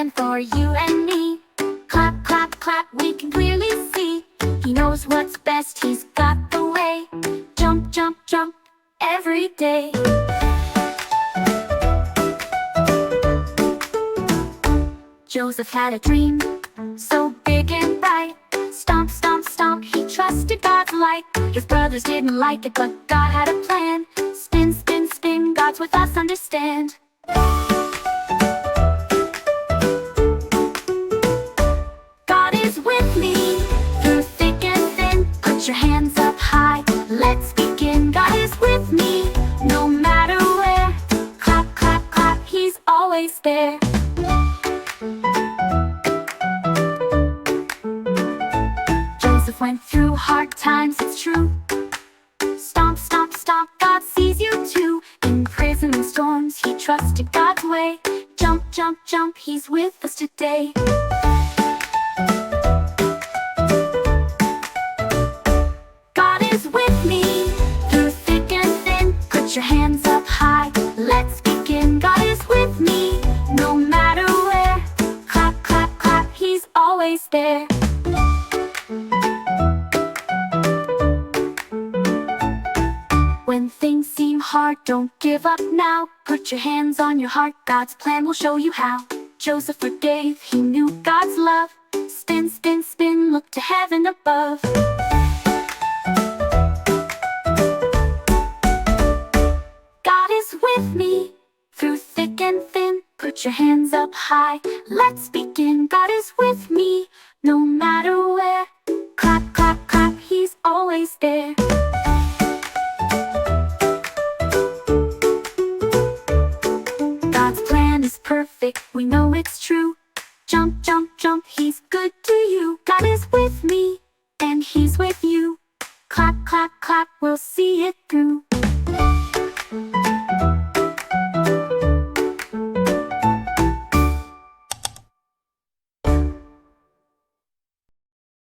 plan for you and me. Clap, clap, clap, we can clearly see. He knows what's best, he's got the way. Jump, jump, jump, every day. Joseph had a dream, so big and bright. Stomp, stomp, stomp, he trusted God's light. His brothers didn't like it, but God had a plan. Spin, spin, spin, God's with us, understand. God is with me, through thick and thin. Put your hands up high, let's begin. God is with me, no matter where. Clap, clap, clap, he's always there. Joseph went through hard times, it's true. Stomp, stomp, stomp, God sees you too. In prison and storms, he trusted God's way. Jump, jump, jump, he's with us today. God is with me, through thick and thin. Put your hands up high, let's begin. God is with me, no matter where. Clap, clap, clap, he's always there. When things seem hard, don't give up now. Put your hands on your heart, God's plan will show you how. Joseph forgave, he knew God's love. Spin, spin, spin, look to heaven above. God is with me, through thick and thin. Put your hands up high, let's begin. God is with me, no matter where. Clap, clap, clap, he's always there. God's plan is perfect, we know it's true. Jump, jump, jump, he's good to you. God is with me, and he's with you. Clap, clap, clap, we'll see it through.